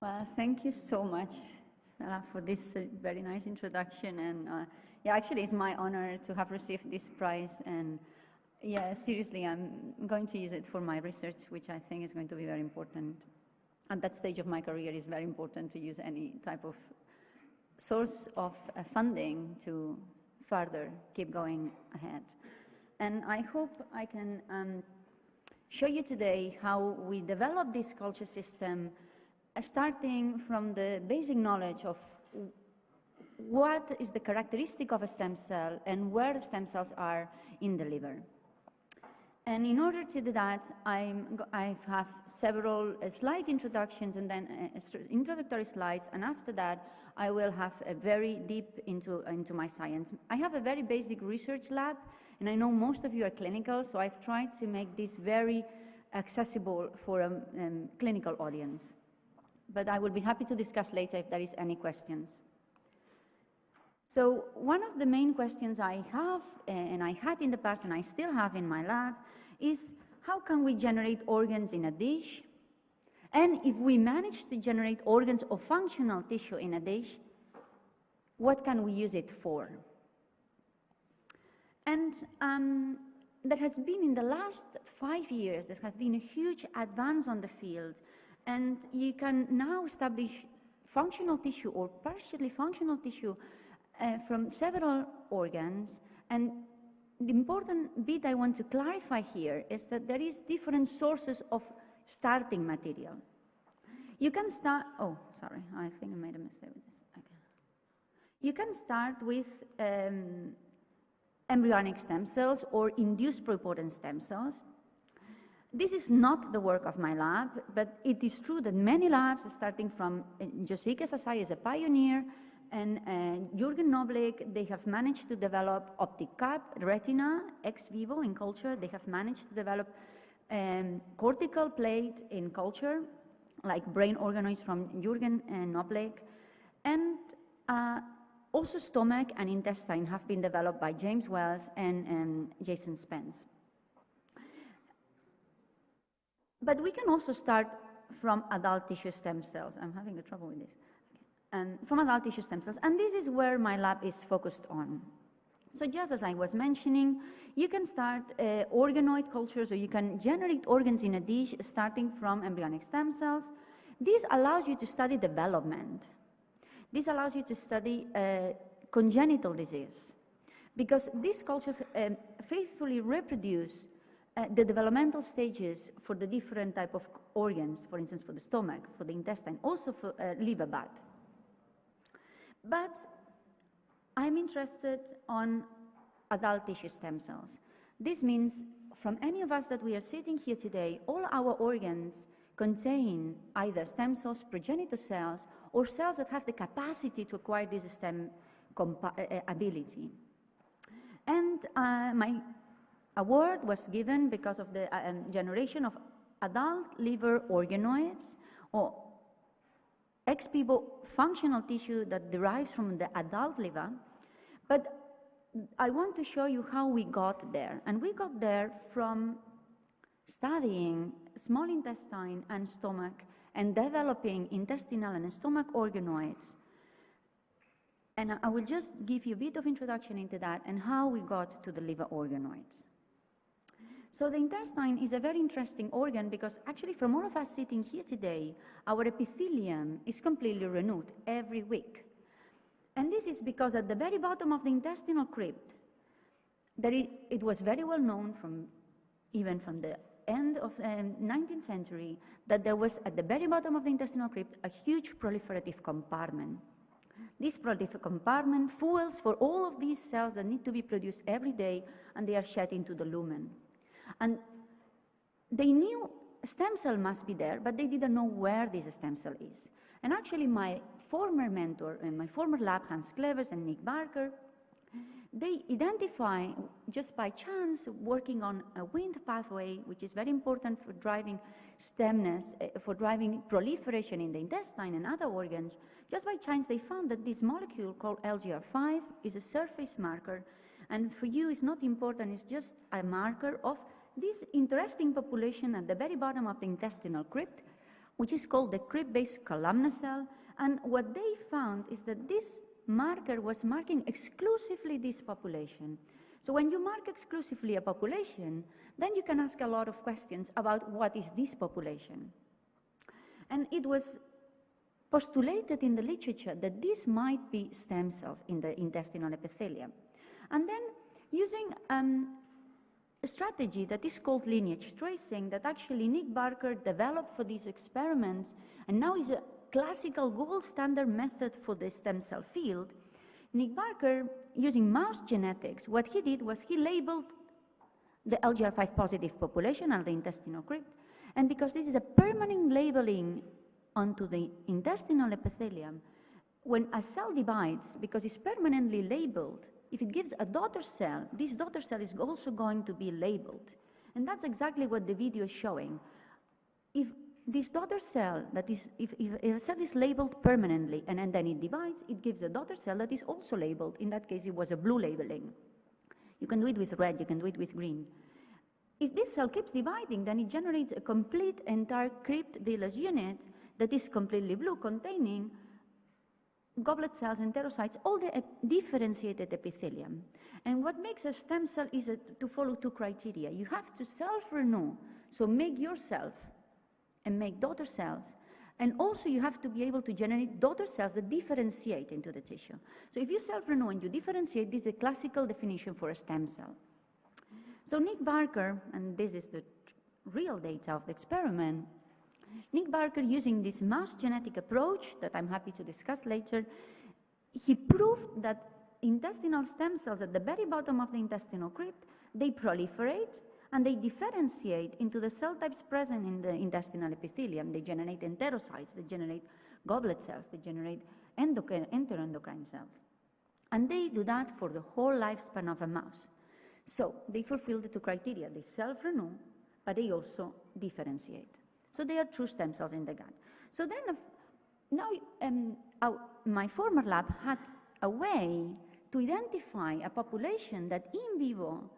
Well, thank you so much, Sarah, for this very nice introduction. And yeah, actually, it's my honor to have received this prize. And yeah, seriously, I'm going to use it for my research, which I think is going to be very important. At that stage of my career, it's very important to use any type of source of funding to further keep going ahead. And I hope I can show you today how we develop this culture system, starting from the basic knowledge of what is the characteristic of a stem cell and where the stem cells are in the liver. And in order to do that, I have several slide introductions and then introductory slides, and after that, I will have a very deep into my science. I have a very basic research lab, and I know most of you are clinical, so I've tried to make this very accessible for a clinical audience. But I will be happy to discuss later if there is any questions. So one of the main questions I have, and I had in the past and I still have in my lab, is how can we generate organs in a dish? And if we manage to generate organs or functional tissue in a dish, what can we use it for? And there has been, in the last 5 years, there has been a huge advance on the field. And you can now establish functional tissue or partially functional tissue from several organs. And the important bit I want to clarify here is that there is different sources of starting material. You can start, oh, sorry, I think I made a mistake with this. Okay. You can start with embryonic stem cells or induced pluripotent stem cells. This is not the work of my lab, but it is true that many labs, starting from José Casasay as a pioneer, and Jürgen Noblick, they have managed to develop optic cap, retina, ex vivo in culture. They have managed to develop cortical plate in culture, like brain organoids from Jürgen Noblick. And also stomach and intestine have been developed by James Wells and Jason Spence. But we can also start from adult tissue stem cells. I'm having trouble with this. From adult tissue stem cells, and this is where my lab is focused on. So just as I was mentioning, you can start organoid cultures, or you can generate organs in a dish starting from embryonic stem cells. This allows you to study development. This allows you to study congenital disease, because these cultures faithfully reproduce the developmental stages for the different type of organs, for instance, for the stomach, for the intestine, also for liver bud. But I'm interested on adult tissue stem cells. This means from any of us that we are sitting here today, all our organs contain either stem cells, progenitor cells, or cells that have the capacity to acquire this stem ability. And my award was given because of the generation of adult liver organoids, or ex vivo functional tissue that derives from the adult liver. But I want to show you how we got there. And we got there from studying small intestine and stomach and developing intestinal and stomach organoids. And I will just give you a bit of introduction into that and how we got to the liver organoids. So the intestine is a very interesting organ because actually from all of us sitting here today, our epithelium is completely renewed every week. And this is because at the very bottom of the intestinal crypt, it was very well known even from the end of the 19th century that there was at the very bottom of the intestinal crypt a huge proliferative compartment. This proliferative compartment fuels for all of these cells that need to be produced every day, and they are shed into the lumen. And they knew a stem cell must be there, but they didn't know where this stem cell is. And actually my former mentor and my former lab, Hans Clevers and Nick Barker, they identify just by chance working on a Wnt pathway, which is very important for driving stemness, for driving proliferation in the intestine and other organs. Just by chance they found that this molecule called Algae R5 is a surface marker, and for you it's not important, it's just a marker of this interesting population at the very bottom of the intestinal crypt, which is called the crypt-based columnar cell. And what they found is that this marker was marking exclusively this population. So when you mark exclusively a population, then you can ask a lot of questions about what is this population. And it was postulated in the literature that this might be stem cells in the intestinal epithelium. And then using a strategy that is called lineage tracing that actually Nick Barker developed for these experiments and now is a classical gold standard method for the stem cell field, Nick Barker, using mouse genetics, what he did was he labeled the Algae R5 positive population of the intestinal crypt, and because this is a permanent labeling onto the intestinal epithelium, when a cell divides, because it's permanently labeled, if it gives a daughter cell, this daughter cell is also going to be labeled. And that's exactly what the video is showing. If this daughter cell, that is, if a cell is labeled permanently and then it divides, it gives a daughter cell that is also labeled. In that case, it was a blue labeling. You can do it with red, you can do it with green. If this cell keeps dividing, then it generates a complete entire crypt villus unit that is completely blue, containing goblet cells, enterocytes, all the differentiated epithelium. And what makes a stem cell is to follow two criteria. You have to self-renew, so make yourself and make daughter cells. And also you have to be able to generate daughter cells that differentiate into the tissue. So if you self-renew and you differentiate, this is a classical definition for a stem cell. So Nick Barker, and this is the real data of the experiment, Nick Barker, using this mouse genetic approach that I'm happy to discuss later, he proved that intestinal stem cells at the very bottom of the intestinal crypt, they proliferate and they differentiate into the cell types present in the intestinal epithelium. They generate enterocytes, they generate goblet cells, they generate enteroendocrine cells. And they do that for the whole lifespan of a mouse. So they fulfill the two criteria. They self-renew, but they also differentiate. So they are true stem cells in the gut. So then now my former lab had a way to identify a population that in vivo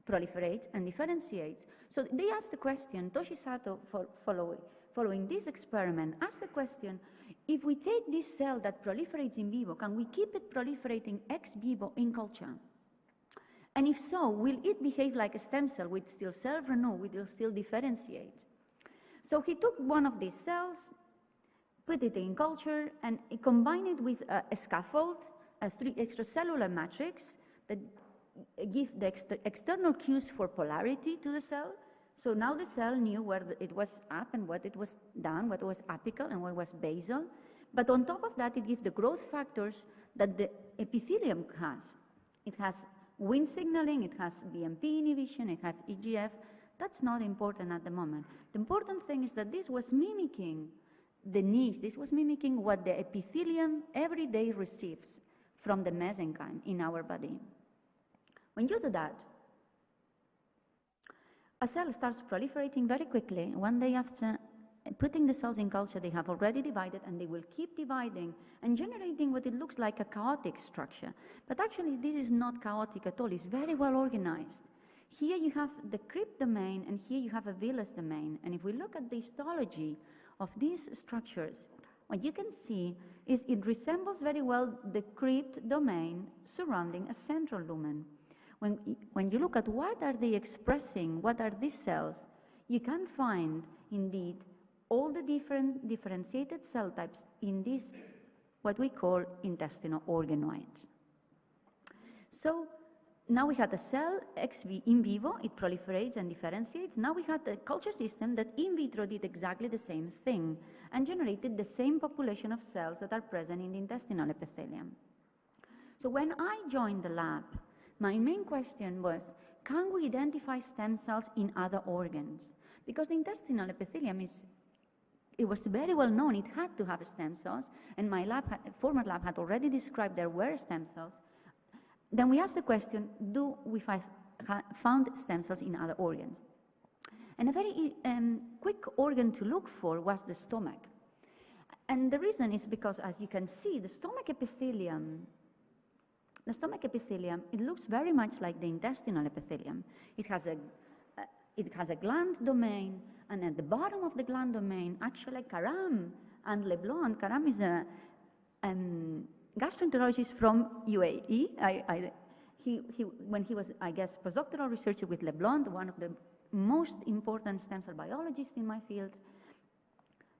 proliferates and differentiates. So they asked the question, Toshi Sato, following this experiment, asked the question, if we take this cell that proliferates in vivo, can we keep it proliferating ex vivo in culture? And if so, will it behave like a stem cell? Will it still self-renew? Will it still differentiate? So he took one of these cells, put it in culture, and combined it with a scaffold, a 3 extracellular matrix that give the external cues for polarity to the cell. So now the cell knew where it was up and what it was down, what was apical and what was basal. But on top of that, it gives the growth factors that the epithelium has. It has Wnt signaling, it has BMP inhibition, it has EGF. That's not important at the moment. The important thing is that this was mimicking the needs. This was mimicking what the epithelium every day receives from the mesenchyme in our body. When you do that, a cell starts proliferating very quickly. One day after putting the cells in culture, they have already divided, and they will keep dividing and generating what it looks like a chaotic structure. But actually, this is not chaotic at all. It's very well organized. Here you have the crypt domain, and here you have a villus domain. And if we look at the histology of these structures, what you can see is it resembles very well the crypt domain surrounding a central lumen. When you look at what are they expressing, what are these cells, you can find, indeed, all the different differentiated cell types in these, what we call intestinal organoids. So now we had a cell in vivo, it proliferates and differentiates. Now we had a culture system that in vitro did exactly the same thing and generated the same population of cells that are present in the intestinal epithelium. So when I joined the lab, my main question was, can we identify stem cells in other organs? Because the intestinal epithelium it was very well known, it had to have stem cells, and my former lab had already described there were stem cells. Then we asked the question, do we found stem cells in other organs? And a very quick organ to look for was the stomach. And the reason is because, as you can see, the stomach epithelium, it looks very much like the intestinal epithelium. It has it has a gland domain, and at the bottom of the gland domain, actually Karam and Leblanc, Karam is a gastroenterologist from UAE. When he was, I guess, postdoctoral researcher with Leblanc, one of the most important stem cell biologists in my field,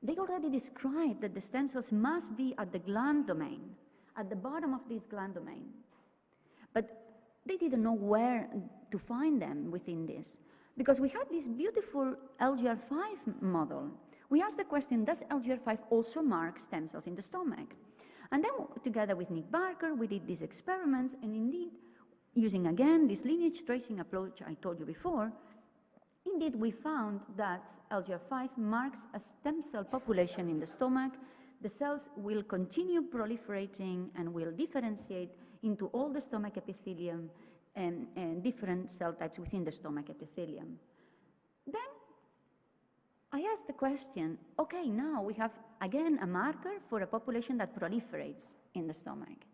they already described that the stem cells must be at the gland domain, at the bottom of this gland domain. But they didn't know where to find them within this, because we had this beautiful Algae R5 model. We asked the question, does Algae R5 also mark stem cells in the stomach? And then together with Nick Barker, we did these experiments, and indeed, using again this lineage tracing approach I told you before, indeed we found that Algae R5 marks a stem cell population in the stomach. The cells will continue proliferating and will differentiate into all the stomach epithelium and different cell types within the stomach epithelium. Then I asked the question, okay, now we have again a marker for a population that proliferates in the stomach.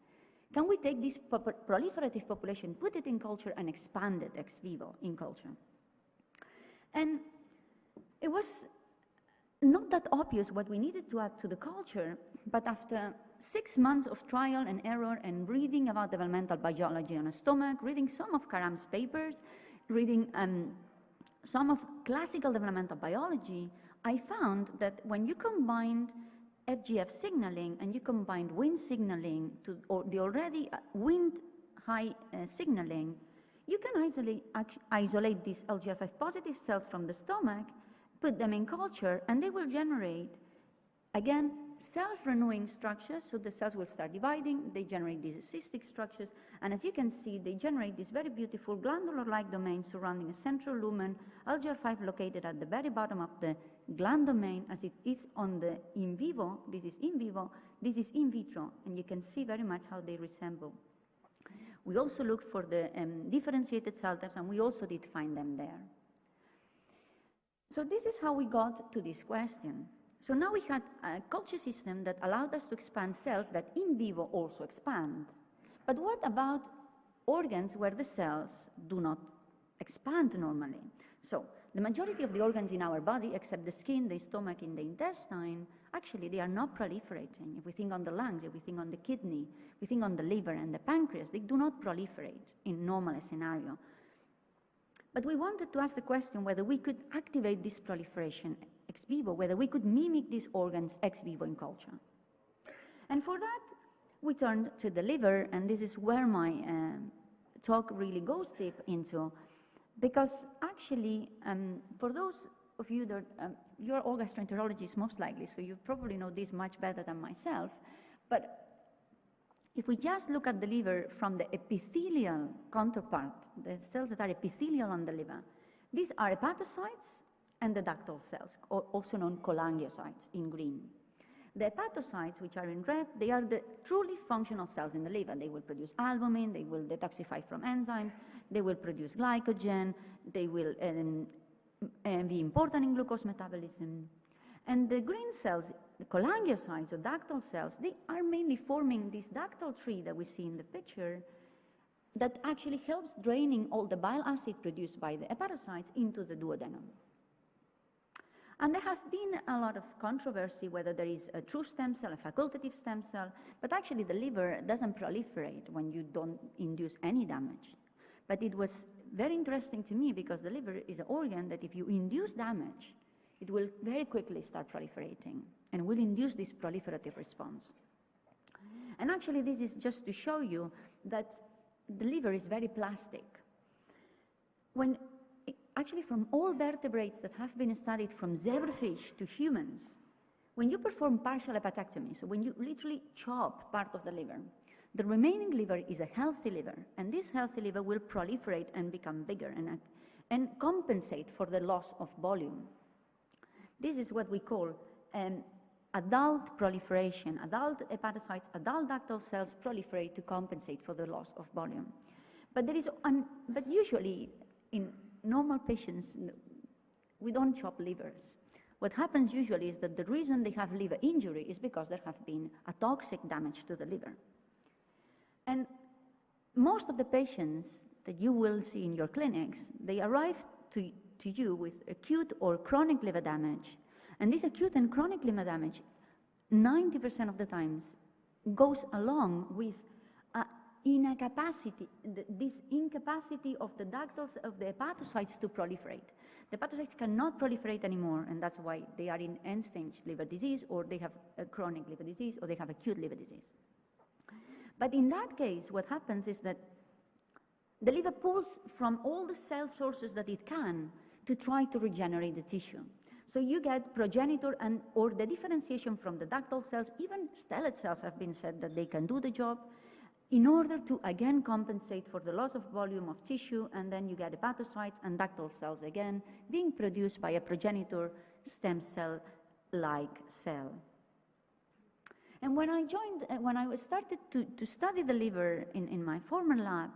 Can we take this proliferative population, put it in culture, and expand it ex vivo in culture? And it was not that obvious what we needed to add to the culture, but after 6 months of trial and error and reading about developmental biology on a stomach, reading some of Karam's papers, reading some of classical developmental biology, I found that when you combined FGF signaling and you combined Wnt signaling to the already Wnt high signaling, you can isolate these Algae R5 positive cells from the stomach, put them in culture, and they will generate, again, self-renewing structures. So the cells will start dividing, they generate these cystic structures, and as you can see, they generate this very beautiful glandular-like domain surrounding a central lumen, Algae R5 located at the very bottom of the gland domain, as it is on the in vivo. This is in vivo, this is in vitro, and you can see very much how they resemble. We also looked for the differentiated cell types, and we also did find them there. So this is how we got to this question. So now we had a culture system that allowed us to expand cells that in vivo also expand. But what about organs where the cells do not expand normally? So the majority of the organs in our body, except the skin, the stomach, and the intestine, actually they are not proliferating. If we think on the lungs, if we think on the kidney, if we think on the liver and the pancreas, they do not proliferate in normal scenario. But we wanted to ask the question whether we could activate this proliferation ex vivo, whether we could mimic these organs ex vivo in culture. And for that, we turned to the liver, and this is where my talk really goes deep into, because actually, for those of you that, you're all gastroenterologists most likely, so you probably know this much better than myself, but if we just look at the liver from the epithelial counterpart, the cells that are epithelial on the liver, these are hepatocytes and the ductal cells, or also known cholangiocytes in green. The hepatocytes, which are in red, they are the truly functional cells in the liver. They will produce albumin, they will detoxify from enzymes, they will produce glycogen, they will be important in glucose metabolism. And the green cells, the cholangiocytes or ductal cells, they are mainly forming this ductal tree that we see in the picture that actually helps draining all the bile acid produced by the hepatocytes into the duodenum. And there have been a lot of controversy whether there is a true stem cell, a facultative stem cell, but actually the liver doesn't proliferate when you don't induce any damage. But it was very interesting to me because the liver is an organ that if you induce damage, it will very quickly start proliferating and will induce this proliferative response. And actually this is just to show you that the liver is very plastic. Actually, from all vertebrates that have been studied from zebrafish to humans, when you perform partial hepatectomy, so when you literally chop part of the liver, the remaining liver is a healthy liver, and this healthy liver will proliferate and become bigger and compensate for the loss of volume. This is what we call adult proliferation. Adult hepatocytes, adult ductal cells proliferate to compensate for the loss of volume. But usually in normal patients, we don't chop livers. What happens usually is that the reason they have liver injury is because there have been a toxic damage to the liver. And most of the patients that you will see in your clinics, they arrive to to you with acute or chronic liver damage. And this acute and chronic liver damage, 90% of the times, goes along with this incapacity of the ductals of the hepatocytes to proliferate. The hepatocytes cannot proliferate anymore, and that's why they are in end-stage liver disease, or they have a chronic liver disease, or they have acute liver disease. But in that case, what happens is that the liver pulls from all the cell sources that it can to try to regenerate the tissue. So you get progenitor or the differentiation from the ductal cells. Even stellate cells have been said that they can do the job in order to again compensate for the loss of volume of tissue, and then you get hepatocytes and ductal cells again being produced by a progenitor stem cell-like cell. And when I started to study the liver in my former lab,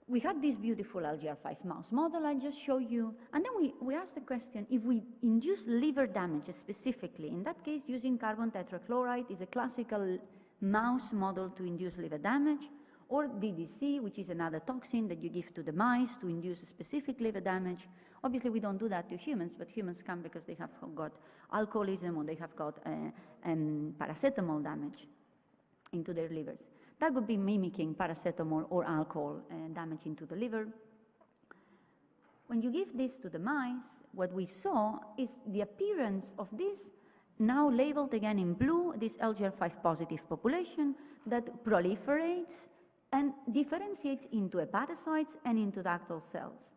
we had this beautiful Algae R5 mouse model I just showed you, and then we asked the question, if we induce liver damage specifically, in that case using carbon tetrachloride is a classical mouse model to induce liver damage, or DDC, which is another toxin that you give to the mice to induce a specific liver damage. Obviously, we don't do that to humans, but humans can because they have got alcoholism or they have got paracetamol damage into their livers. That would be mimicking paracetamol or alcohol damage into the liver. When you give this to the mice, what we saw is the appearance of this, now labeled again in blue, this Algae R5 positive population that proliferates and differentiates into hepatocytes and into ductal cells.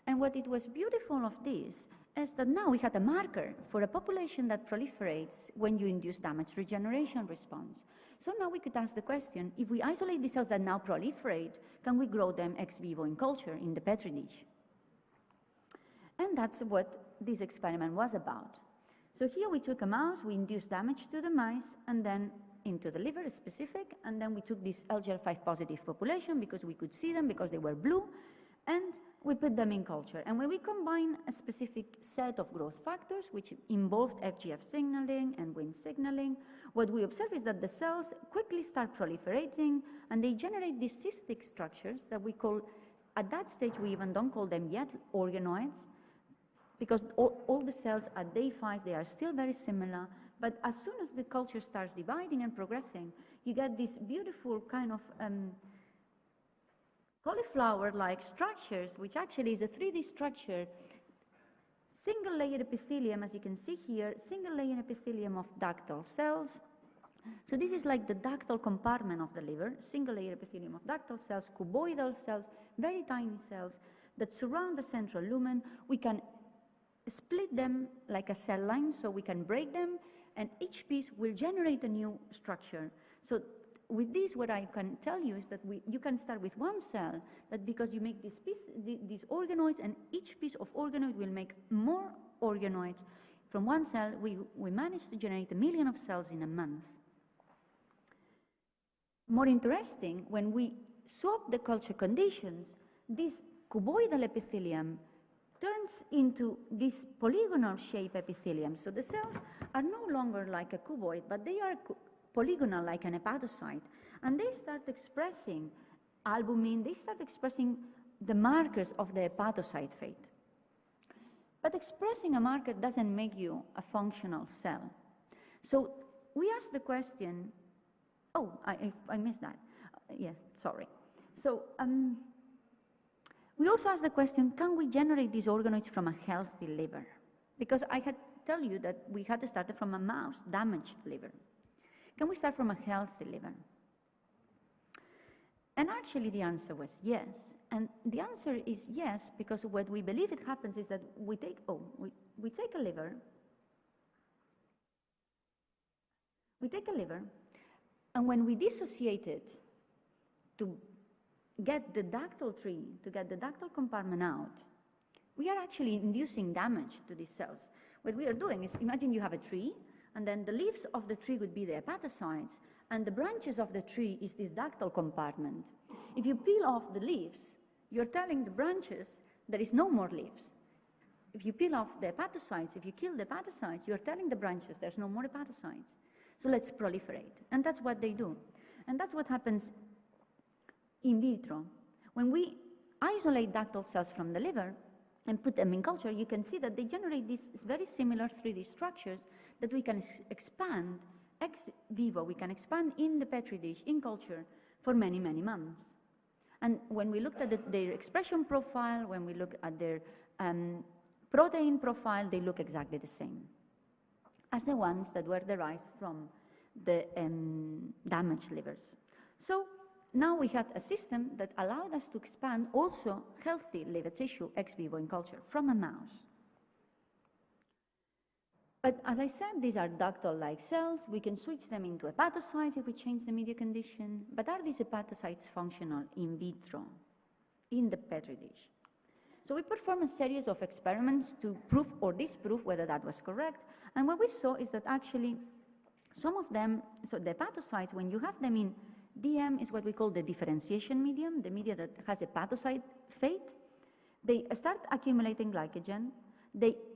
And what it was beautiful of this is that now we had a marker for a population that proliferates when you induce damage regeneration response. So now we could ask the question, if we isolate the cells that now proliferate, can we grow them ex vivo in culture in the Petri dish? And that's what this experiment was about. So here we took a mouse, we induced damage to the mice, and then into the liver specific, and then we took this Algae R5 positive population because we could see them because they were blue, and we put them in culture. And when we combine a specific set of growth factors, which involved FGF signaling and Wnt signaling, what we observe is that the cells quickly start proliferating, and they generate these cystic structures that we call, at that stage we even don't call them yet organoids, because all the cells at day 5, they are still very similar, but as soon as the culture starts dividing and progressing, you get this beautiful kind of cauliflower-like structures, which actually is a 3D structure, single-layer epithelium, as you can see here, single-layer epithelium of ductal cells. So this is like the ductal compartment of the liver, single-layer epithelium of ductal cells, cuboidal cells, very tiny cells that surround the central lumen. We can split them like a cell line, so we can break them, and each piece will generate a new structure. So with this, what I can tell you is that you can start with one cell, but because you make these organoids, and each piece of organoid will make more organoids, from one cell, we managed to generate 1 million of cells in a month. More interesting, when we swap the culture conditions, this cuboidal epithelium turns into this polygonal shape epithelium. So the cells are no longer like a cuboid, but they are polygonal like an hepatocyte. And they start expressing albumin, they start expressing the markers of the hepatocyte fate. But expressing a marker doesn't make you a functional cell. So we asked the question, oh, I missed that. Yes, sorry. So we also asked the question, can we generate these organoids from a healthy liver? Because I had told you that we had started from a mouse, damaged liver. Can we start from a healthy liver? And actually the answer was yes. And the answer is yes, because what we believe it happens is that we take a liver, and when we dissociate it to get the ductal tree, to get the ductal compartment out, we are actually inducing damage to these cells. What we are doing is, imagine you have a tree, and then the leaves of the tree would be the hepatocytes, and the branches of the tree is this ductal compartment. If you peel off the leaves, you're telling the branches there is no more leaves. If you peel off the hepatocytes, if you kill the hepatocytes, you're telling the branches there's no more hepatocytes. So let's proliferate. And that's what they do. And that's what happens in vitro. When we isolate ductal cells from the liver, and put them in culture, you can see that they generate these very similar 3D structures that we can expand ex vivo, we can expand in the Petri dish, in culture, for many, many months. And when we looked at their expression profile, when we look at their protein profile, they look exactly the same as the ones that were derived from the damaged livers. So now we had a system that allowed us to expand also healthy liver tissue ex vivo in culture from a mouse. But as I said, these are ductal-like cells. We can switch them into hepatocytes if we change the media condition. But are these hepatocytes functional in vitro, in the Petri dish? So we performed a series of experiments to prove or disprove whether that was correct. And what we saw is that actually some of them, so the hepatocytes, when you have them in DM is what we call the differentiation medium, the media that has hepatocyte fate. They start accumulating glycogen.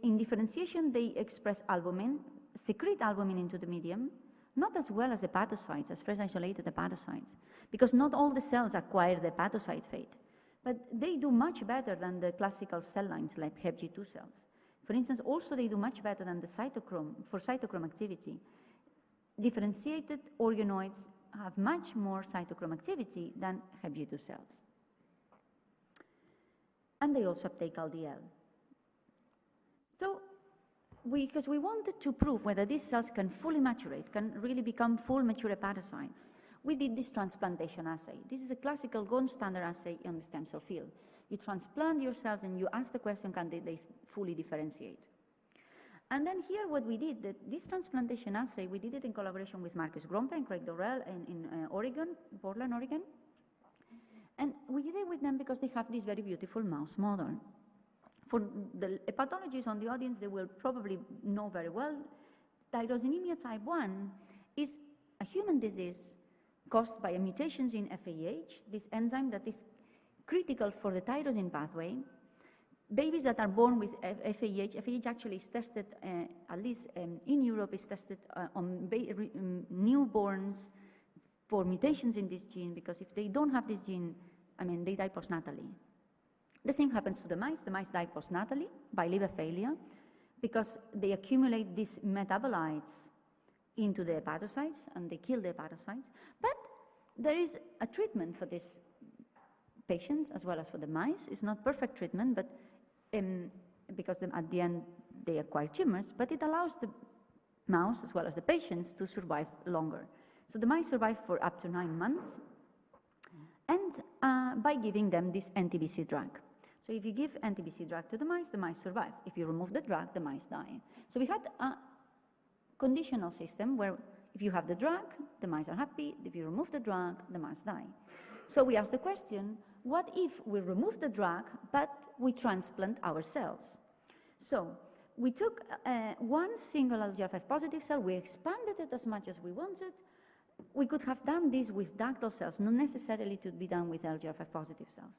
In differentiation, they express albumin, secrete albumin into the medium, not as well as hepatocytes, as fresh isolated hepatocytes, because not all the cells acquire the hepatocyte fate. But they do much better than the classical cell lines like HepG2 cells. For instance, also they do much better than the cytochrome, for cytochrome activity. Differentiated organoids have much more cytochrome activity than HepG2 cells. And they also uptake LDL. So, because we wanted to prove whether these cells can fully maturate, can really become full mature hepatocytes, we did this transplantation assay. This is a classical gold standard assay in the stem cell field. You transplant your cells and you ask the question, can they fully differentiate? And then here what we did, this transplantation assay, we did it in collaboration with Marcus Grompe and Craig Dorrell in Oregon, Portland, Oregon. And we did it with them because they have this very beautiful mouse model. For the hepatologists on the audience, they will probably know very well, tyrosinemia type 1 is a human disease caused by mutations in FAH, this enzyme that is critical for the tyrosine pathway. Babies that are born with FAH actually is tested, at least in Europe, is tested on newborns for mutations in this gene, because if they don't have this gene, they die postnatally. The same happens to the mice. The mice die postnatally by liver failure because they accumulate these metabolites into the hepatocytes and they kill the hepatocytes. But there is a treatment for these patients as well as for the mice. It's not perfect treatment, but because at the end they acquire tumors, but it allows the mouse as well as the patients to survive longer. So the mice survive for up to 9 months, and by giving them this NTBC drug. So if you give NTBC drug to the mice survive. If you remove the drug, the mice die. So we had a conditional system where if you have the drug, the mice are happy. If you remove the drug, the mice die. So we asked the question, what if we remove the drug, but we transplant our cells? So we took one single Algaille R5 positive cell, we expanded it as much as we wanted. We could have done this with ductal cells, not necessarily to be done with Algaille R5 positive cells.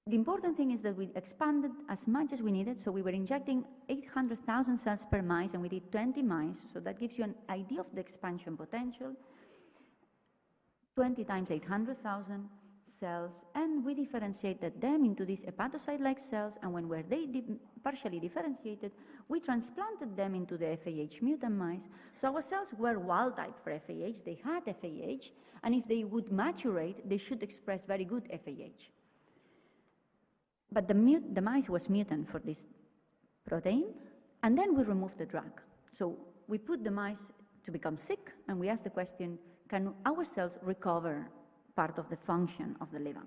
The important thing is that we expanded as much as we needed, so we were injecting 800,000 cells per mice, and we did 20 mice, so that gives you an idea of the expansion potential. 20 times 800,000 cells, and we differentiated them into these hepatocyte-like cells, and when they partially differentiated, we transplanted them into the FAH mutant mice. So our cells were wild type for FAH, they had FAH, and if they would maturate, they should express very good FAH. But the mice was mutant for this protein, and then we removed the drug. So we put the mice to become sick, and we asked the question, can our cells recover part of the function of the liver?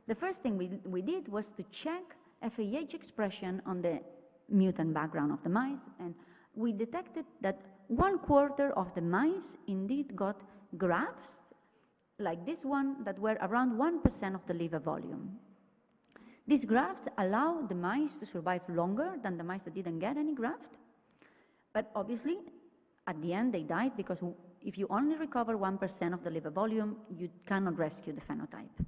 The first thing we did was to check FAH expression on the mutant background of the mice, and we detected that 1/4 of the mice indeed got grafts, like this one, that were around 1% of the liver volume. These grafts allow the mice to survive longer than the mice that didn't get any graft, but obviously, at the end, they died because if you only recover 1% of the liver volume, you cannot rescue the phenotype.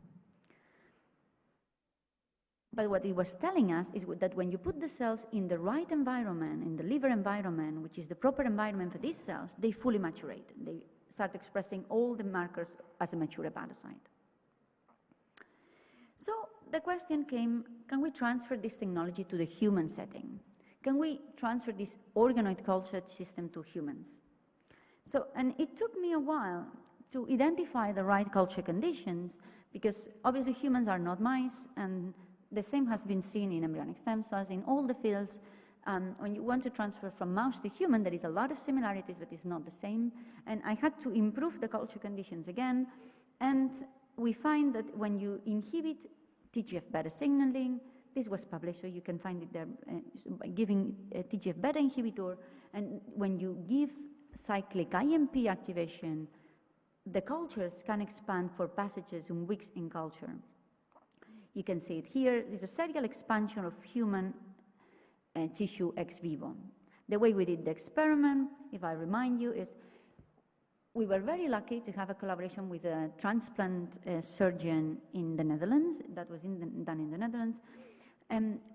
But what it was telling us is that when you put the cells in the right environment, in the liver environment, which is the proper environment for these cells, they fully maturate. They start expressing all the markers as a mature hepatocyte. So the question came, can we transfer this technology to the human setting? Can we transfer this organoid culture system to humans? So, and it took me a while to identify the right culture conditions, because obviously humans are not mice, and the same has been seen in embryonic stem cells in all the fields. When you want to transfer from mouse to human, there is a lot of similarities, but it's not the same. And I had to improve the culture conditions again. And we find that when you inhibit TGF-beta signaling, this was published, so you can find it there, by giving a TGF-beta inhibitor, and when you give cyclic IMP activation, the cultures can expand for passages in weeks in culture. You can see it here. There's a serial expansion of human tissue ex vivo. The way we did the experiment, if I remind you, is we were very lucky to have a collaboration with a transplant surgeon in the Netherlands, that was done in the Netherlands,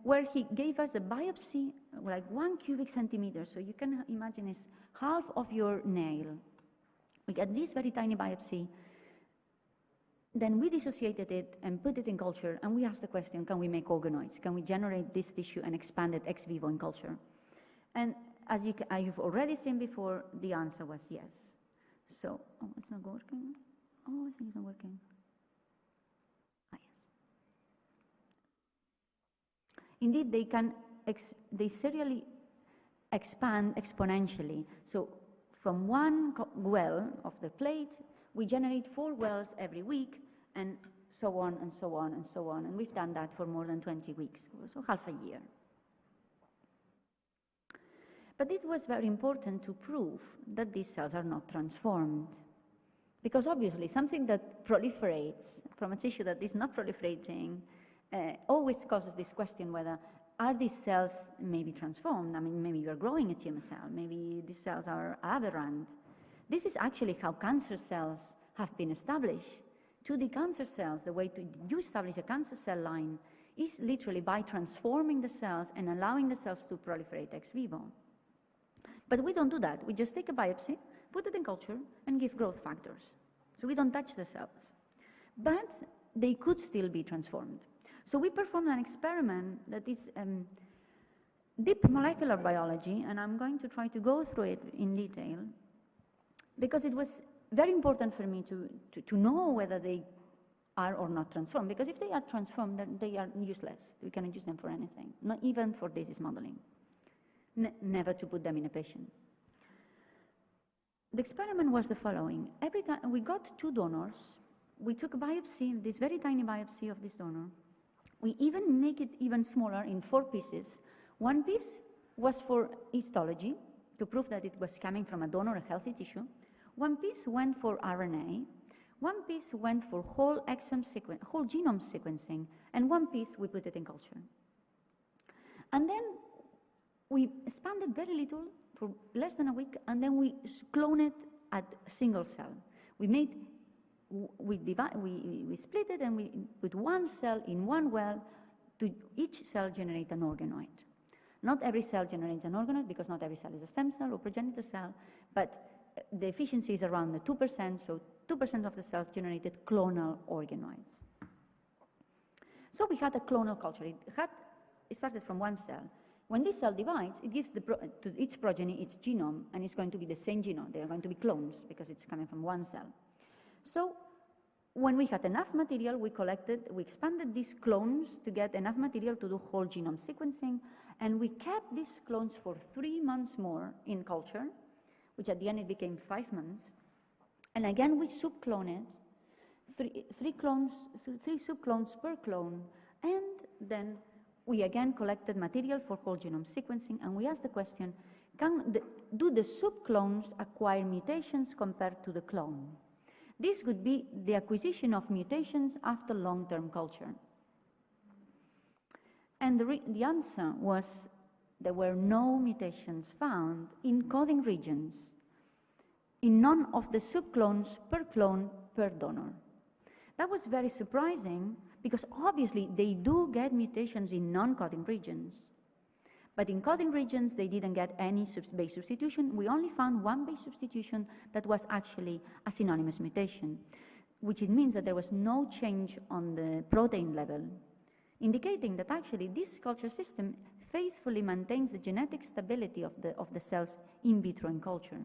where he gave us a biopsy, like 1 cubic centimeter, so you can imagine it's half of your nail. We got this very tiny biopsy, then we dissociated it and put it in culture, and we asked the question, can we make organoids? Can we generate this tissue and expand it ex vivo in culture? And as you've already seen before, the answer was yes. So, oh, it's not working. Oh, I think it's not working. Ah, yes. Indeed, they serially expand exponentially. So from one well of the plate, we generate 4 wells every week, and so on and so on and so on. And we've done that for more than 20 weeks, so half a year. But it was very important to prove that these cells are not transformed. Because obviously, something that proliferates from a tissue that is not proliferating always causes this question whether are these cells maybe transformed? I mean, maybe you're growing a tumor cell, maybe these cells are aberrant. This is actually how cancer cells have been established. 2D cancer cells, the way you establish a cancer cell line is literally by transforming the cells and allowing the cells to proliferate ex vivo. But we don't do that. We just take a biopsy, put it in culture, and give growth factors. So we don't touch the cells. But they could still be transformed. So we performed an experiment that is deep molecular biology, and I'm going to try to go through it in detail, because it was very important for me to know whether they are or not transformed, because if they are transformed, then they are useless. We cannot use them for anything, not even for disease modeling. Never to put them in a patient. The experiment was the following. Every time we got 2 donors, we took a biopsy, this very tiny biopsy of this donor. We even make it even smaller in 4 pieces. 1 piece was for histology, to prove that it was coming from a donor, a healthy tissue. 1 piece went for RNA. 1 piece went for whole genome sequencing, and 1 piece we put it in culture. And then we expanded very little for less than a week, and then we clone it at a single cell. We split it, and we put 1 cell in 1 well to each cell generate an organoid. Not every cell generates an organoid, because not every cell is a stem cell or progenitor cell, but the efficiency is around the 2%, so 2% of the cells generated clonal organoids. So we had a clonal culture. It started from 1 cell. When this cell divides, it gives to each progeny its genome, and it's going to be the same genome. They are going to be clones, because it's coming from 1 cell. So when we had enough material, we expanded these clones to get enough material to do whole genome sequencing, and we kept these clones for 3 months more in culture, which at the end it became 5 months. And again, we subclone it, 3 subclones per clone, and then we again collected material for whole genome sequencing, and we asked the question, do the subclones acquire mutations compared to the clone? This would be the acquisition of mutations after long-term culture. And the answer was there were no mutations found in coding regions in none of the subclones per clone per donor. That was very surprising, because obviously they do get mutations in non-coding regions. But in coding regions, they didn't get any base substitution. We only found 1 base substitution that was actually a synonymous mutation, which it means that there was no change on the protein level. indicating that actually this culture system faithfully maintains the genetic stability of the cells in vitro in culture.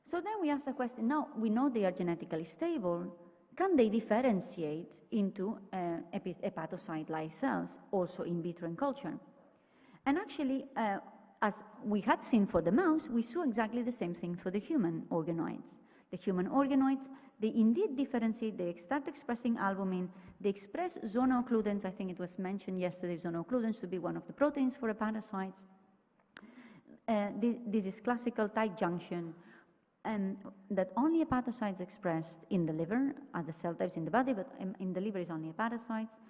So then we ask the question, now we know they are genetically stable, can they differentiate into hepatocyte-like cells also in vitro in culture? And actually, as we had seen for the mouse, we saw exactly the same thing for the human organoids. The human organoids, they indeed differentiate, they start expressing albumin, they express zonooccludens. I think it was mentioned yesterday, zonooccludens to be one of the proteins for hepatocytes. This is classical tight junction, that only hepatocytes expressed in the liver, other cell types in the body, but in the liver is only hepatocytes,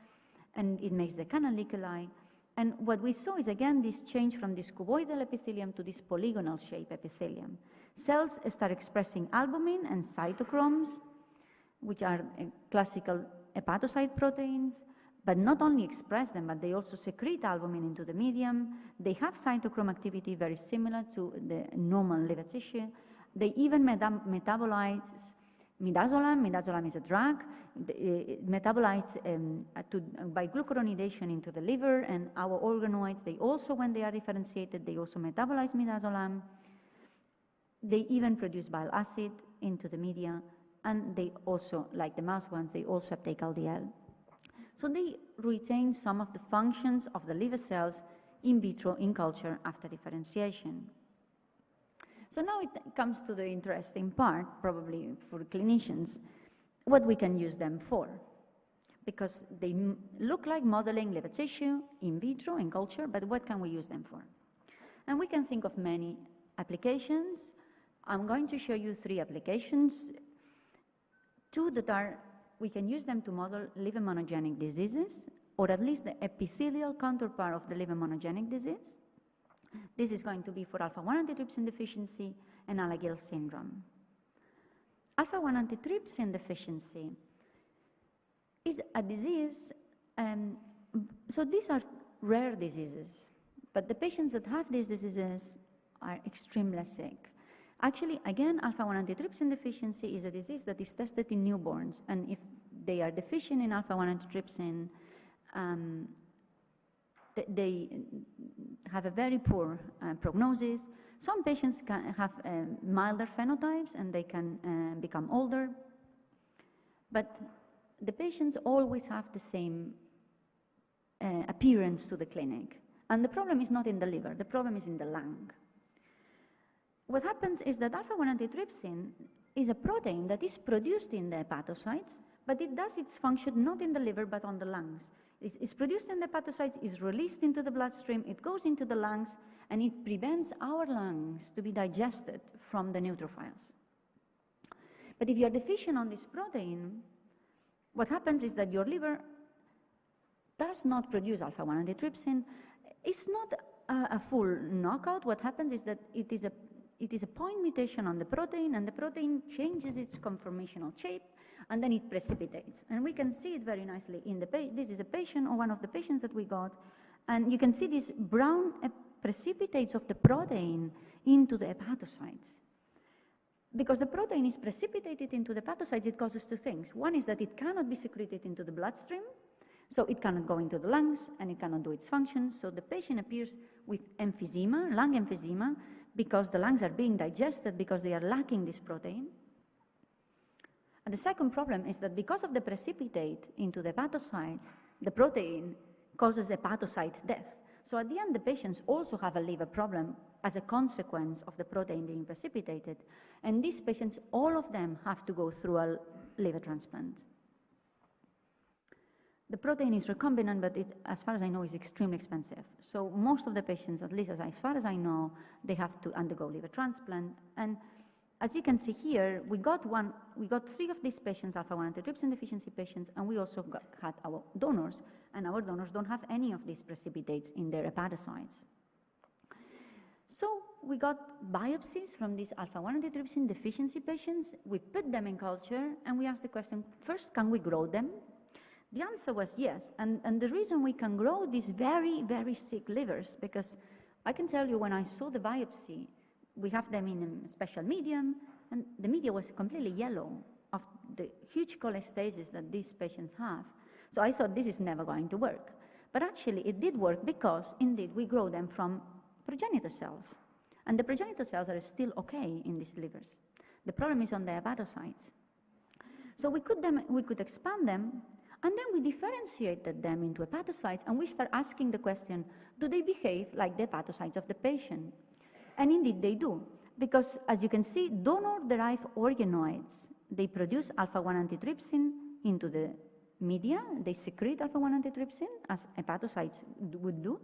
and it makes the canaliculi. And what we saw is, again, this change from this cuboidal epithelium to this polygonal shape epithelium. Cells start expressing albumin and cytochromes, which are classical hepatocyte proteins, but not only express them, but they also secrete albumin into the medium. They have cytochrome activity very similar to the normal liver tissue. They even metabolize midazolam. Midazolam is a drug. It metabolites by glucuronidation into the liver, and our organoids, they also, when they are differentiated, they also metabolize midazolam. They even produce bile acid into the media, and they also, like the mouse ones, they also uptake LDL. So they retain some of the functions of the liver cells in vitro in culture after differentiation. So now it comes to the interesting part, probably for clinicians, what we can use them for. Because they look like modeling liver tissue in vitro, in culture, but what can we use them for? And we can think of many applications. I'm going to show you 3 applications. 2 that are, we can use them to model liver monogenic diseases, or at least the epithelial counterpart of the liver monogenic disease. This is going to be for alpha-1 antitrypsin deficiency and Alagille syndrome. Alpha-1 antitrypsin deficiency is a disease, so these are rare diseases, but the patients that have these diseases are extremely sick. Actually, again, alpha-1 antitrypsin deficiency is a disease that is tested in newborns, and if they are deficient in alpha-1 antitrypsin, they have a very poor prognosis. Some patients can have milder phenotypes and they can become older, but the patients always have the same appearance to the clinic. And the problem is not in the liver, the problem is in the lung. What happens is that alpha-1 antitrypsin is a protein that is produced in the hepatocytes, but it does its function not in the liver but on the lungs. It's produced in the hepatocytes, is released into the bloodstream, it goes into the lungs, and it prevents our lungs to be digested from the neutrophils. But if you're deficient on this protein, what happens is that your liver does not produce alpha-1 antitrypsin. It's not a full knockout. What happens is that it is a point mutation on the protein, and the protein changes its conformational shape, and then it precipitates. And we can see it very nicely in the patient. This is a patient, or one of the patients that we got, and you can see these brown precipitates of the protein into the hepatocytes. Because the protein is precipitated into the hepatocytes, it causes 2 things. One is that it cannot be secreted into the bloodstream, so it cannot go into the lungs, and it cannot do its function. So the patient appears with emphysema, lung emphysema, because the lungs are being digested because they are lacking this protein. And the second problem is that because of the precipitate into the hepatocytes, the protein causes hepatocyte death. So at the end, the patients also have a liver problem as a consequence of the protein being precipitated. And these patients, all of them have to go through a liver transplant. The protein is recombinant, but it, as far as I know, is extremely expensive. So most of the patients, at least as far as I know, they have to undergo liver transplant. And as you can see here, we got 3 of these patients, alpha-1 antitrypsin deficiency patients, and we also had our donors, and our donors don't have any of these precipitates in their hepatocytes. So we got biopsies from these alpha-1 antitrypsin deficiency patients. We put them in culture, and we asked the question, first, can we grow them? The answer was yes, and the reason we can grow these very, very sick livers, because I can tell you when I saw the biopsy, we have them in a special medium, and the media was completely yellow of the huge cholestasis that these patients have. So I thought this is never going to work. But actually it did work because indeed we grow them from progenitor cells. And the progenitor cells are still okay in these livers. The problem is on the hepatocytes. So we could expand them, and then we differentiated them into hepatocytes, and we start asking the question, do they behave like the hepatocytes of the patient? And indeed they do, because as you can see, donor-derived organoids, they produce alpha-1 antitrypsin into the media, they secrete alpha-1 antitrypsin, as hepatocytes would do.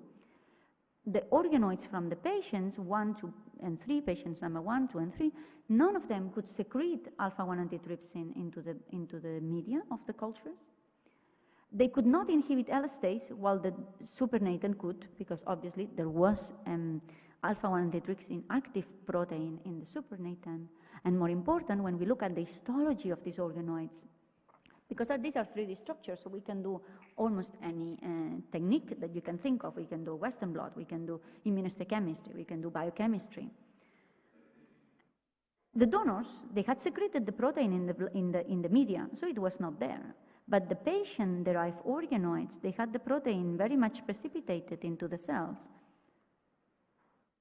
The organoids from the patients, 1, 2, and 3, patients number 1, 2, and 3, none of them could secrete alpha-1 antitrypsin into the media of the cultures. They could not inhibit elastase, while the supernatant could, because obviously there was alpha-1 antitrypsin active protein in the supernatant. And more important, when we look at the histology of these organoids, because these are 3D structures, so we can do almost any technique that you can think of. We can do Western blot, we can do immunohistochemistry, we can do biochemistry. The donors, they had secreted the protein in the media, so it was not there. But the patient-derived organoids, they had the protein very much precipitated into the cells.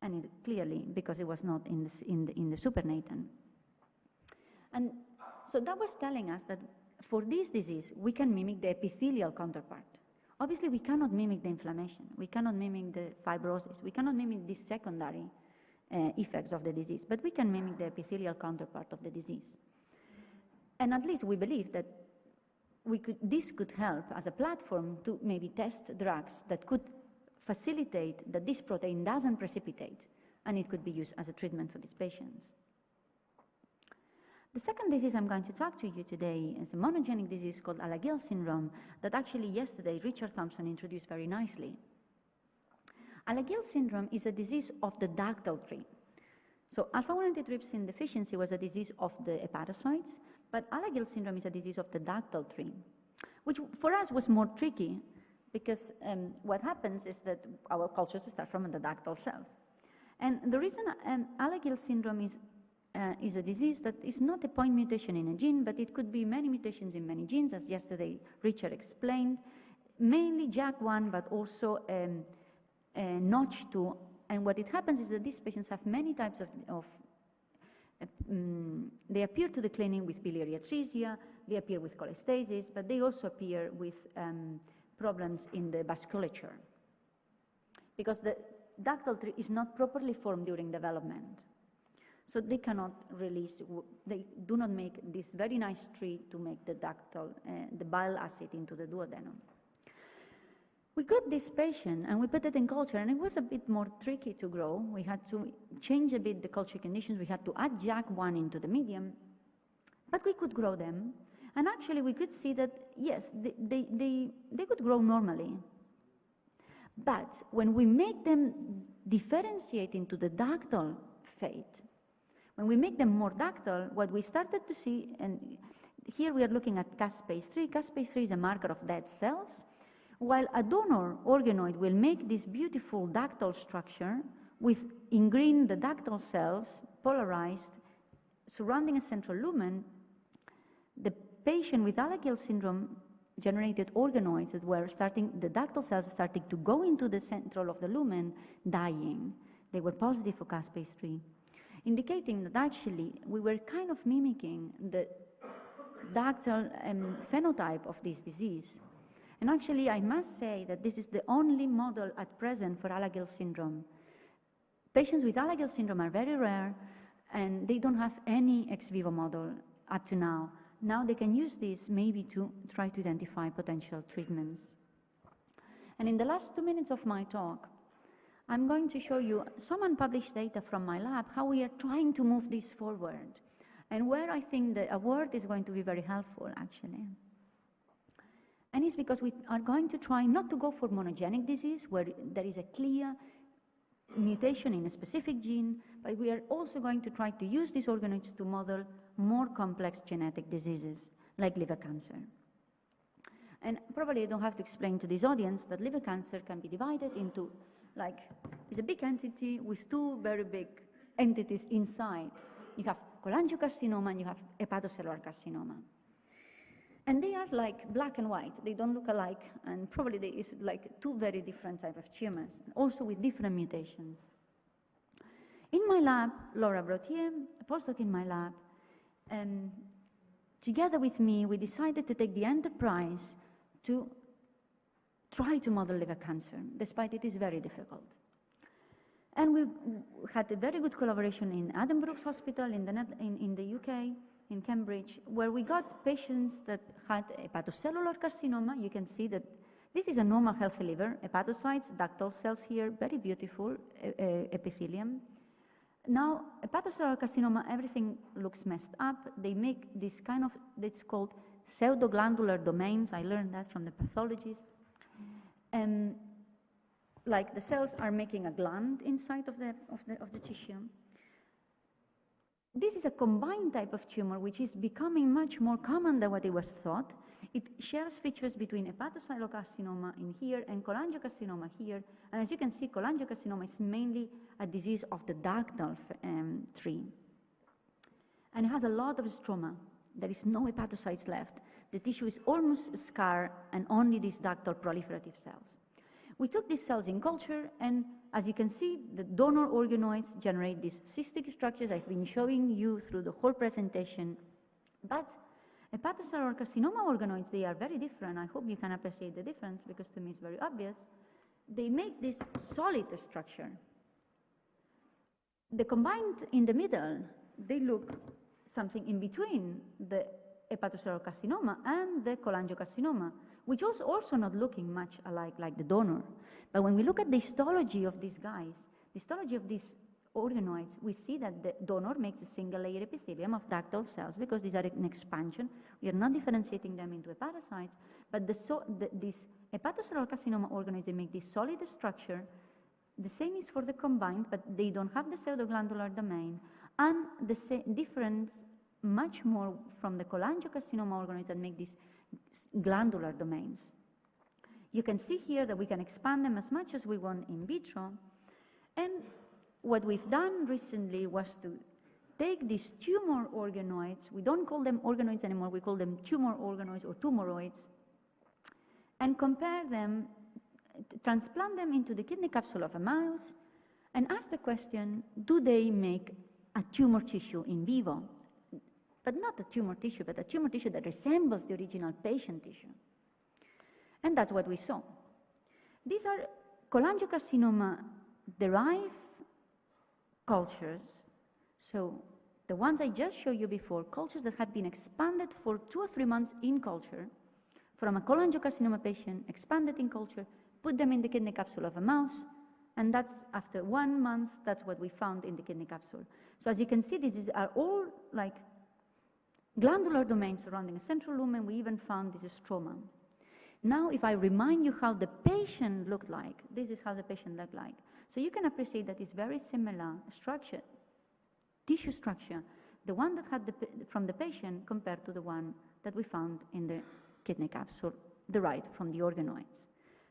And clearly, because it was not in the supernatant. And so that was telling us that for this disease, we can mimic the epithelial counterpart. Obviously, we cannot mimic the inflammation. We cannot mimic the fibrosis. We cannot mimic these secondary effects of the disease, but we can mimic the epithelial counterpart of the disease. And at least we believe that this could help as a platform to maybe test drugs that could facilitate that this protein doesn't precipitate, and it could be used as a treatment for these patients. The second disease I'm going to talk to you today is a monogenic disease called Alagille syndrome that actually yesterday Richard Thompson introduced very nicely. Alagille syndrome is a disease of the ductal tree. So alpha-1 antitrypsin deficiency was a disease of the hepatocytes, but Alagille syndrome is a disease of the ductal tree, which for us was more tricky because what happens is that our cultures start from the ductal cells. And the reason Alagille syndrome is a disease that is not a point mutation in a gene, but it could be many mutations in many genes, as yesterday Richard explained, mainly JAK1, but also Notch2. And what it happens is that these patients have many types they appear to the clinic with biliary atresia, they appear with cholestasis, but they also appear with problems in the vasculature, because the ductal tree is not properly formed during development. So they cannot release, they do not make this very nice tree to make the ductal, the bile acid into the duodenum. We got this patient and we put it in culture, and it was a bit more tricky to grow. We had to change a bit the culture conditions. We had to add JAK1 into the medium, but we could grow them. And actually we could see that, yes, they could grow normally. But when we make them differentiate into the ductal fate, when we make them more ductal, what we started to see, and here we are looking at caspase-3. Caspase-3 is a marker of dead cells, while a donor organoid will make this beautiful ductal structure with, in green, the ductal cells polarized, surrounding a central lumen. The patient with Alagille syndrome generated organoids that were the ductal cells starting to go into the central of the lumen, dying. They were positive for caspase-3. Indicating that actually we were kind of mimicking the ductal phenotype of this disease. And actually, I must say that this is the only model at present for Alagille syndrome. Patients with Alagille syndrome are very rare, and they don't have any ex vivo model up to now. Now they can use this maybe to try to identify potential treatments. And in the last 2 minutes of my talk, I'm going to show you some unpublished data from my lab, how we are trying to move this forward, and where I think the award is going to be very helpful, actually. And it's because we are going to try not to go for monogenic disease, where there is a clear mutation in a specific gene, but we are also going to try to use these organoids to model more complex genetic diseases, like liver cancer. And probably I don't have to explain to this audience that liver cancer can be divided into, it's a big entity with two very big entities inside. You have cholangiocarcinoma and you have hepatocellular carcinoma. And they are like black and white. They don't look alike, and probably there is like two very different types of tumors, also with different mutations. In my lab, Laura brought here, a postdoc in my lab, together with me, we decided to take the enterprise to try to model liver cancer, despite it is very difficult. And we had a very good collaboration in Addenbrooke's Hospital in the UK, in Cambridge, where we got patients that had hepatocellular carcinoma. You can see that this is a normal healthy liver, hepatocytes, ductal cells here, very beautiful epithelium. Now, hepatocellular carcinoma, everything looks messed up. They make this kind of, it's called pseudoglandular domains. I learned that from the pathologist. Like the cells are making a gland inside of the tissue. This is a combined type of tumor, which is becoming much more common than what it was thought. It shares features between hepatocellular carcinoma in here and cholangiocarcinoma here. And as you can see, cholangiocarcinoma is mainly a disease of the ductal tree. And it has a lot of stroma. There is no hepatocytes left. The tissue is almost scarred and only these ductal proliferative cells. We took these cells in culture, and as you can see, the donor organoids generate these cystic structures I've been showing you through the whole presentation. But hepatocellular carcinoma organoids, they are very different. I hope you can appreciate the difference, because to me it's very obvious. They make this solid structure. The combined in the middle, they look something in between the hepatocellular carcinoma and the cholangiocarcinoma, which was also not looking much alike like the donor. But when we look at the histology of these guys, the histology of these organoids, we see that the donor makes a single layer epithelium of ductal cells, because these are in expansion. We are not differentiating them into hepatocytes, but these hepatocellular carcinoma organoids, they make this solid structure. The same is for the combined, but they don't have the pseudoglandular domain, and the difference much more from the cholangiocarcinoma organoids that make these glandular domains. You can see here that we can expand them as much as we want in vitro. And what we've done recently was to take these tumor organoids, we don't call them organoids anymore, we call them tumor organoids or tumoroids, and compare them, transplant them into the kidney capsule of a mouse, and ask the question, do they make a tumor tissue in vivo? But not a tumor tissue, but a tumor tissue that resembles the original patient tissue. And that's what we saw. These are cholangiocarcinoma-derived cultures. So the ones I just showed you before, cultures that had been expanded for 2 or 3 months in culture, from a cholangiocarcinoma patient, expanded in culture, put them in the kidney capsule of a mouse, and that's after 1 month, that's what we found in the kidney capsule. So as you can see, these are all like glandular domains surrounding a central lumen. We even found this stroma. Now, if I remind you how the patient looked like, this is how the patient looked like. So you can appreciate that it's very similar structure, tissue structure, the one that had from the patient compared to the one that we found in the kidney capsule, derived from the organoids.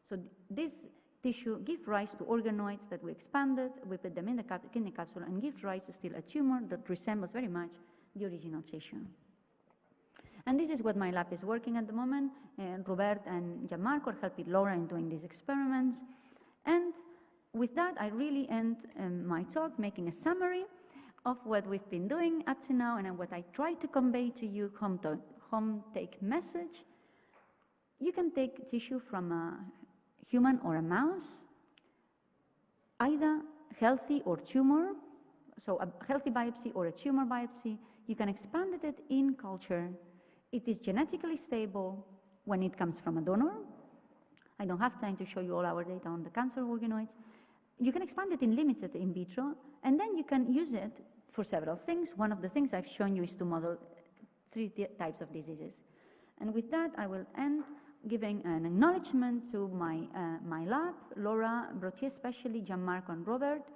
So this tissue gives rise to organoids that we expanded, we put them in the kidney capsule, and gives rise to still a tumor that resembles very much the original tissue. And this is what my lab is working at the moment. Robert and Gianmarco are helping Laura in doing these experiments. And with that, I really end my talk making a summary of what we've been doing up to now and what I try to convey to you, home take message. You can take tissue from a human or a mouse, either healthy or tumor, so a healthy biopsy or a tumor biopsy. You can expand it in culture. It is genetically stable when it comes from a donor. I don't have time to show you all our data on the cancer organoids. You can expand it in limited in vitro, and then you can use it for several things. One of the things I've shown you is to model 3 types of diseases. And with that, I will end giving an acknowledgement to my lab, Laura brought here, especially Gianmarco and Robert.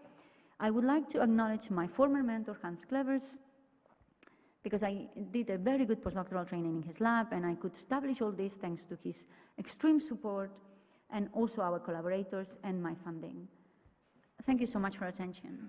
I would like to acknowledge my former mentor, Hans Clevers, because I did a very good postdoctoral training in his lab, and I could establish all this thanks to his extreme support, and also our collaborators and my funding. Thank you so much for attention.